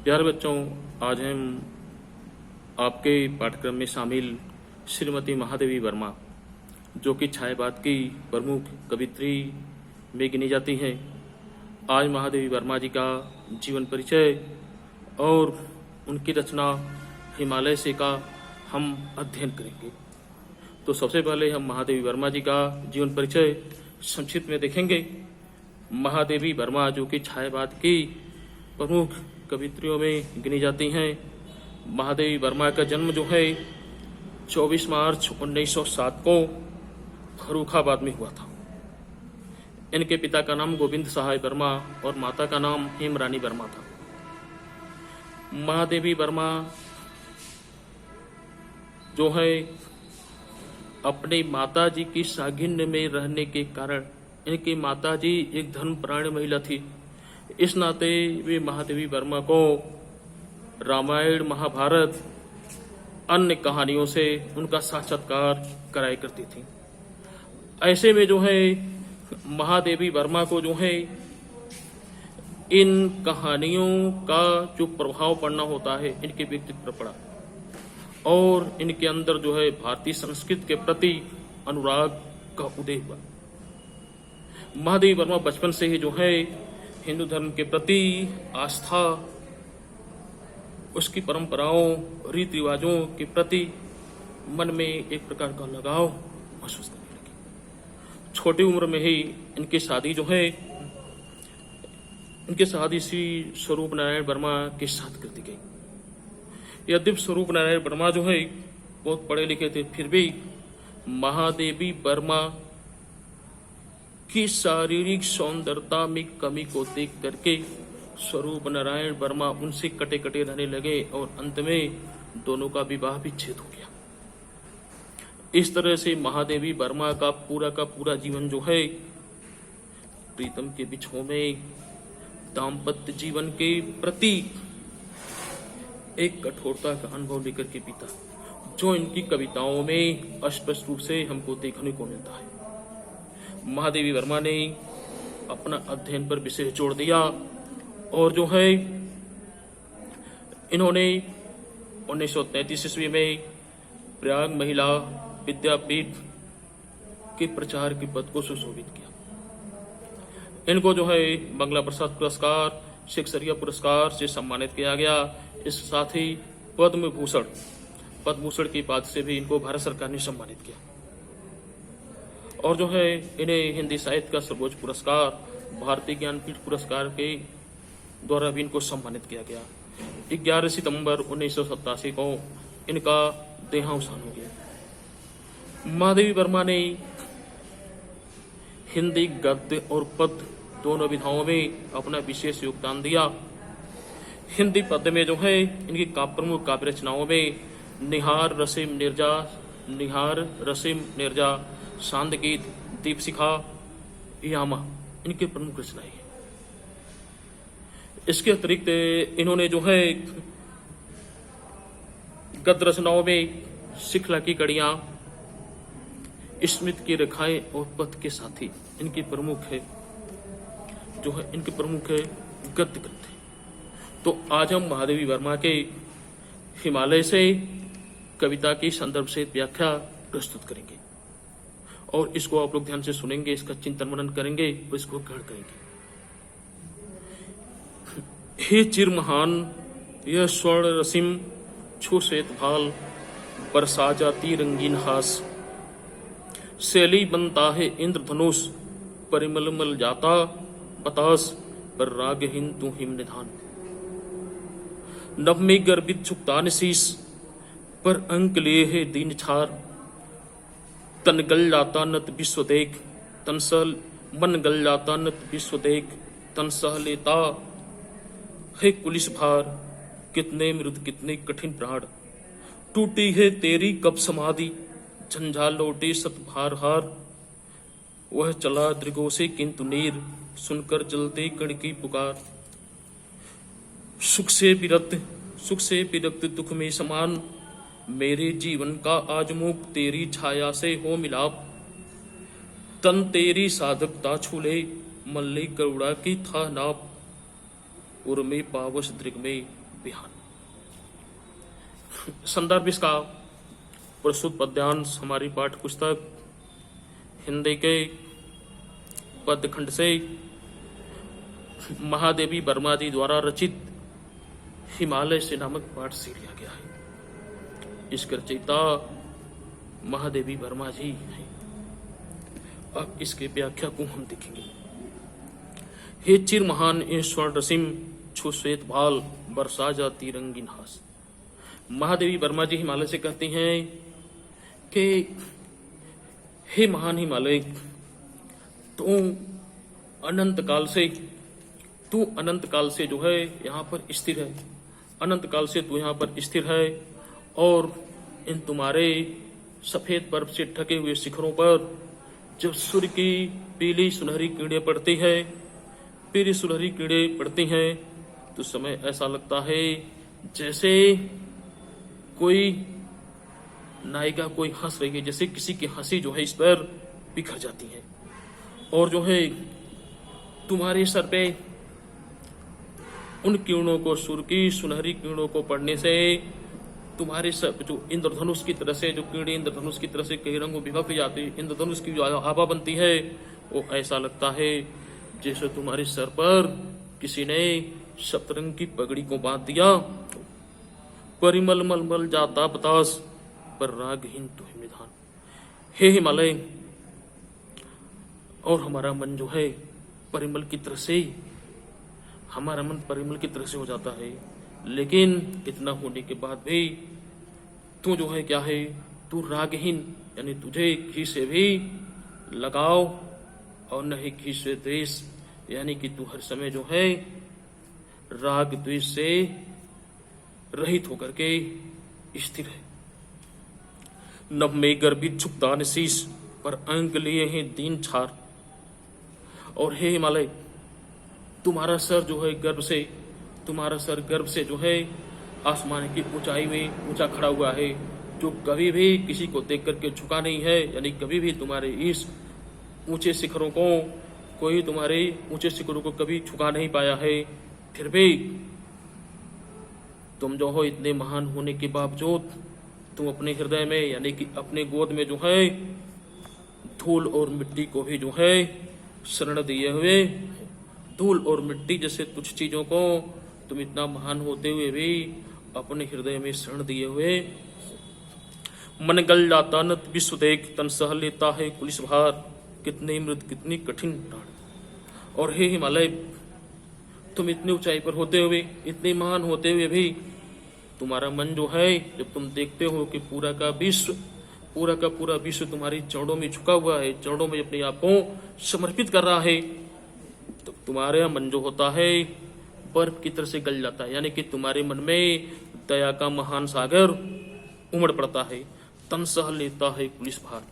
प्यारे बच्चों, आज हम आपके पाठ्यक्रम में शामिल श्रीमती महादेवी वर्मा, जो कि छायावाद की प्रमुख कवित्री में गिनी जाती हैं। आज महादेवी वर्मा जी का जीवन परिचय और उनकी रचना हिमालय से का हम अध्ययन करेंगे। तो सबसे पहले हम महादेवी वर्मा जी का जीवन परिचय संक्षिप्त में देखेंगे। महादेवी वर्मा, जो कि छायावाद की प्रमुख कवित्रियों में गिनी जाती हैं। महादेवी वर्मा का जन्म जो है 24 मार्च 1907 को फर्रुखाबाद में हुआ था। इनके पिता का नाम गोविंद सहाय वर्मा और माता का नाम हेमरानी वर्मा था। महादेवी वर्मा जो है अपनी माता जी की सागिन्य में रहने के कारण, इनकी माता जी एक धर्मपरायण महिला थी, इस नाते वे महादेवी वर्मा को रामायण, महाभारत, अन्य कहानियों से उनका साक्षात्कार कराया करती थी। ऐसे में जो है महादेवी वर्मा को जो है इन कहानियों का जो प्रभाव पड़ना होता है इनके व्यक्तित्व पर पड़ा और इनके अंदर जो है भारतीय संस्कृति के प्रति अनुराग का उदय हुआ। महादेवी वर्मा बचपन से ही जो है हिंदू धर्म के प्रति आस्था, उसकी परंपराओं, रीति रिवाजों के प्रति मन में एक प्रकार का लगाव महसूस करने लगी। छोटी उम्र में ही इनकी शादी जो है इनके शादी श्री स्वरूप नारायण वर्मा के साथ कर दी गई। यद्यपि स्वरूप नारायण वर्मा जो है बहुत पढ़े लिखे थे, फिर भी महादेवी वर्मा की शारीरिक सौंदर्यता में कमी को देख करके स्वरूप नारायण वर्मा उनसे कटे कटे रहने लगे और अंत में दोनों का विवाह विच्छेद हो गया। इस तरह से महादेवी वर्मा का पूरा जीवन जो है प्रीतम के बिछोह में दाम्पत्य जीवन के प्रति एक कठोरता का अनुभव लेकर के बीता, जो इनकी कविताओं में स्पष्ट रूप से हमको देखने को मिलता है। महादेवी वर्मा ने अपना अध्ययन पर विशेष जोर दिया और जो है इन्होंने 1933 ईस्वी में प्रयाग महिला विद्यापीठ के प्रचार के पद को सुशोभित किया। इनको जो है बंगला प्रसाद पुरस्कार, शेक्सपियर पुरस्कार से सम्मानित किया गया। इसके साथ ही पद्म भूषण की उपाधि से भी इनको भारत सरकार ने सम्मानित किया और जो है इन्हें हिंदी साहित्य का सर्वोच्च पुरस्कार भारतीय ज्ञानपीठ पुरस्कार के द्वारा भी इनको सम्मानित किया गया। 11 सितंबर 1987 को इनका देहावसान हो गया। महादेवी वर्मा ने हिंदी गद्य और पद्य दोनों विधाओं में अपना विशेष योगदान दिया। हिंदी पद्य में जो है इनकी प्रमुख काव्य रचनाओं में निहार रसिम निर्जा, शांत गीत, दीपशिखा, यामा इनके प्रमुख रचनाएं हैं। इसके अतिरिक्त इन्होंने जो है गद्य रचनाओं में शिखला की कड़ियां, स्मृति की रेखाएं और पथ के साथी इनकी प्रमुख है गद्य ग्रंथ। तो आज हम महादेवी वर्मा के हिमालय से कविता की संदर्भ से व्याख्या प्रस्तुत करेंगे और इसको आप लोग ध्यान से सुनेंगे, इसका चिंतन मनन करेंगे और इसको ग्रहण करेंगे। हे चिर महान यह स्वर्ण रसिम छू श्वेत भाल, बरसा जाती रंगीन हास, शैली बनता है इंद्रधनुष, परिमल मल जाता बतास, पर रागहीन तू हिम निधान। नभ में गर्भित झुकता शीस, पर अंक लिए है दीन छार, तन गल जाता नत विश्व देख, तनसल मन गल जाता नत विश्व देख, तन सह लेता है कुलिस भार, कितने मृद कितने कठिन प्राण, टूटी है तेरी कब समाधि, झंझा लौटे सत भार हार, वह चला दृगो से किंतु नीर, सुनकर जलते कण की पुकार। सुख से विरक्त दुख में समान, मेरे जीवन का आज मुख तेरी छाया से हो मिलाप, तन तेरी साधकता छूले, मल्ले करुणा की था नाप, उर्मे पावस दृग में बिहान। संदर्भ इसका प्रस्तुत पद्यांश हमारी पाठ्य पुस्तक हिंदी के पद्य खंड से महादेवी वर्मा जी द्वारा रचित हिमालय से नामक पाठ से लिया गया है। इसके रचयिता महादेवी वर्मा जी हैं। अब इसके व्याख्या को हम देखेंगे। हे चिर महान ए स्वर्ण रसिम छु श्वेत भाल बरसा जाती रंगीन हास। महादेवी वर्मा जी हिमालय से कहती हैं कि हे महान हिमालय, तू अनंत काल से जो है यहाँ पर स्थिर है। अनंत काल से तू यहाँ पर स्थिर है और इन तुम्हारे सफेद बर्फ से ढके हुए शिखरों पर जब सूर्य की पीली सुनहरी किरणें पड़ती हैं तो समय ऐसा लगता है जैसे कोई नायिका कोई हंस रही है, जैसे किसी की हंसी जो है इस पर बिखर जाती है। और जो है तुम्हारे सर पे उन किरणों को, सूर्य की सुनहरी किरणों को पड़ने से तुम्हारे सर जो इंद्रधनुष की तरह से, जो किरणें इंद्रधनुष की तरह से कई रंगों विभक्त जाती है, इंद्रधनुष की जो आभा बनती है, वो ऐसा लगता है जैसे तुम्हारे सर पर किसी ने सप्तरंग की पगड़ी को बांध दिया। परिमल मलमल जाता बतास पर रागहीन तुहि निधान। हे हिमालय, और हमारा मन जो है परिमल की तरह से, हमारा मन परिमल की तरह से हो जाता है, लेकिन इतना होने के बाद भी तू जो है क्या है, तू रागहीन, यानी तुझे किसी से भी लगाव और न ही किसी से द्वेष, यानी कि तू हर समय जो है राग द्वेष से रहित होकर के स्थिर है। नभ में गर्भित झुकतान शीश पर अंक लिए हैं दीन छार। और हे हिमालय, तुम्हारा सर जो है गर्भ से जो है आसमान की ऊंचाई में ऊंचा खड़ा हुआ है, जो कभी भी किसी को देख करके झुका नहीं है, यानी कभी भी तुम्हारे इस ऊंचे शिखरों को, कोई तुम्हारे ऊंचे शिखरों को कभी झुका नहीं पाया है। फिर भी तुम जो हो इतने महान होने के बावजूद तुम अपने हृदय में, यानी कि अपने गोद में जो है धूल और मिट्टी को भी जो है शरण दिए हुए, धूल और मिट्टी जैसे तुच्छ चीजों को तुम इतना महान होते हुए भी अपने हृदय में शरण दिए हुए। मन गल जाता न विश्व देख तन सह लेता है कुलिस भार, कितने मृत कितनी कठिन प्राण। और हे हिमालय, तुम इतनी ऊंचाई पर होते हुए, इतने महान होते हुए भी तुम्हारा मन जो है, जब तुम देखते हो कि पूरा का पूरा विश्व तुम्हारी चरणों में झुका हुआ है, चरणों में अपने आप को समर्पित कर रहा है, तो तुम्हारा मन जो होता है बर्फ की तरह से गल जाता है, यानी कि तुम्हारे मन में दया का महान सागर उमड़ पड़ता है। तन सह लेता है पुलिस भार,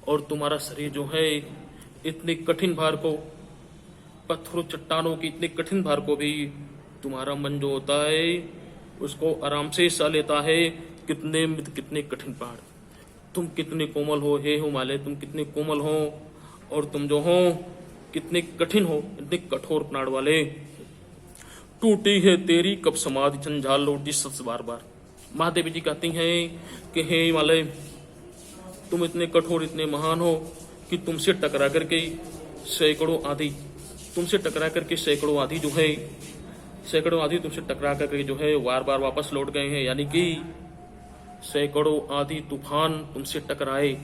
और तुम्हारा शरीर जो है इतने कठिन भार को, पत्थरों चट्टानों की इतने कठिन भार को भी तुम्हारा मन जो होता है उसको आराम से सह लेता है। कितने कठिन पहाड़, तुम कितने कोमल हो हे हिमालय, तुम कितने कोमल हो, और तुम जो हो कितने कठिन हो, इतने कठोर प्राण वाले। टूटी है तेरी कब समाधि झंझाल लौटी सच बार बार। महादेवी जी कहती हैं कि हे हिमालय, तुम इतने कठोर, इतने महान हो कि तुमसे टकरा करके सैकड़ों आंधी तुमसे टकरा करके जो है बार बार वापस लौट गए हैं, यानी कि सैकड़ों आंधी तूफान तुमसे टकराए,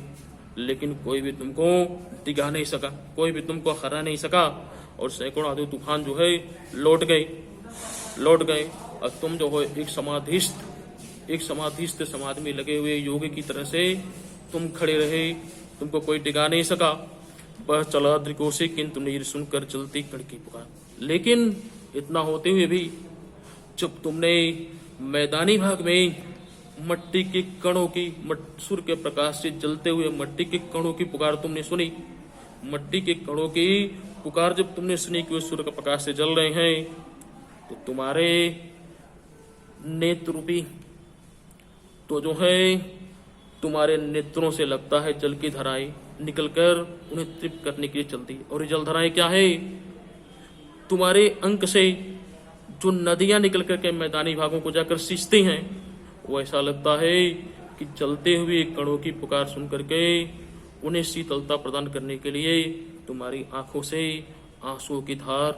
लेकिन कोई भी तुमको डिगा नहीं सका, कोई भी तुमको हरा नहीं सका, और सैकड़ों आंधी तूफान जो है लौट गए। और तुम जो हो एक समाधिस्थ समाधि में लगे हुए योगी की तरह से तुम खड़े रहे, तुमको कोई डिगा नहीं सका। वह चला दृकों से किंतु नीर सुनकर चलती कण की पुकार। लेकिन इतना होते हुए भी जब तुमने मैदानी भाग में मट्टी के कणों की, सूर्य के प्रकाश से जलते हुए मट्टी के कणों की पुकार तुमने सुनी, मट्टी के कणों की पुकार जब तुमने सुनी कि वे सूर्य के प्रकाश से जल रहे हैं, तो तुम्हारे नेत्र रूपी, तो जो है तुम्हारे नेत्रों से लगता है जल की धाराएं निकलकर उन्हें तृप्त करने के लिए चलती। और ये जल धाराएं क्या है? तुम्हारे अंक से जो नदियां निकल करके मैदानी भागों को जाकर सींचती हैं, वो ऐसा लगता है कि चलते हुए कणों की पुकार सुन करके उन्हें शीतलता प्रदान करने के लिए तुम्हारी आंखों से आंसुओं की धार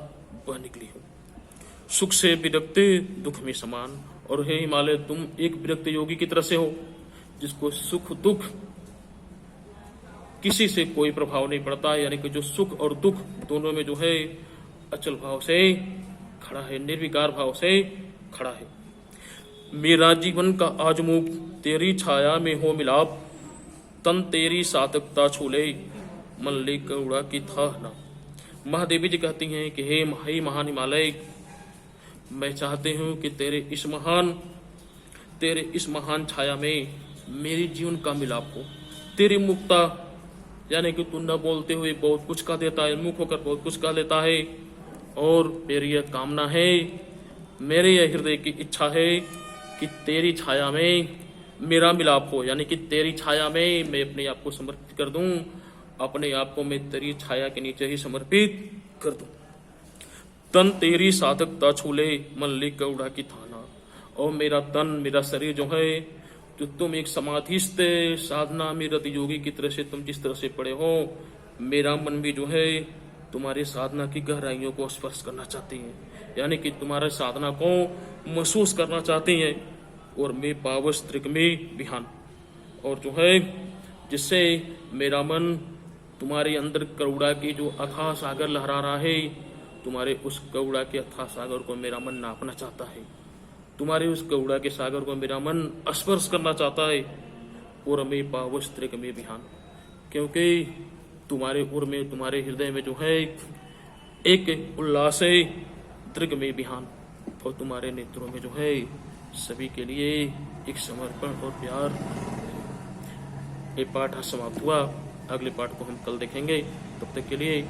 बह निकली हो। सुख से विरक्त दुख में समान, और हे हिमालय, तुम एक विरक्त योगी की तरह से हो जिसको सुख दुख किसी से कोई प्रभाव नहीं पड़ता, यानी कि जो सुख और दुख दोनों में जो है अचल भाव से खड़ा है, निर्विकार भाव से खड़ा है। मेरा जीवन का आज मुख तेरी छाया में हो मिलाप, तन तेरी साधकता छूले मन ले करुणा की था ना। महादेवी जी कहती हैं कि हे महान हिमालय, मैं चाहती हूं कि तेरे इस महान छाया में मेरी जीवन का मिलाप हो। तेरी मुक्ता, यानी कि तू न बोलते हुए बहुत कुछ कह देता है, मुख होकर बहुत कुछ कह लेता है, और मेरी यह कामना है, मेरे यह हृदय की इच्छा है कि तेरी छाया में मेरा मिलाप हो, यानी कि तेरी छाया में मैं अपने आप को समर्पित कर दूं, अपने आप को मैं तेरी छाया के नीचे ही समर्पित कर दूं। तन तेरी साधकता छूले मन ले करुणा की थाना, और मेरा तन, मेरा शरीर जो है, जो तुम एक समाधिस्थ साधना में रत योगी की तरह से तुम जिस तरह से पड़े हो, मेरा मन भी जो है तुम्हारी साधना की गहराइयों को स्पर्श करना चाहती है, यानी कि तुम्हारे साधना को महसूस करना चाहती है। और मैं पावस त्रिक में बिहान, और जो है जिससे मेरा मन तुम्हारे अंदर करुणा की जो अथाह सागर लहरा रहा है, तुम्हारे उस करुणा के अथाह सागर को मेरा मन नापना चाहता है, तुम्हारे उस करुणा के सागर को मेरा मन स्पर्श करना चाहता है। और मैं पावस त्रिक में बिहान, क्योंकि तुम्हारे उर में, तुम्हारे हृदय में जो है एक उल्लास है, त्रिक में बिहान, और तुम्हारे नेत्रों में जो है सभी के लिए एक समर्पण और प्यार। ये पाठ समाप्त हुआ, अगले पाठ को हम कल देखेंगे, तब तक के लिए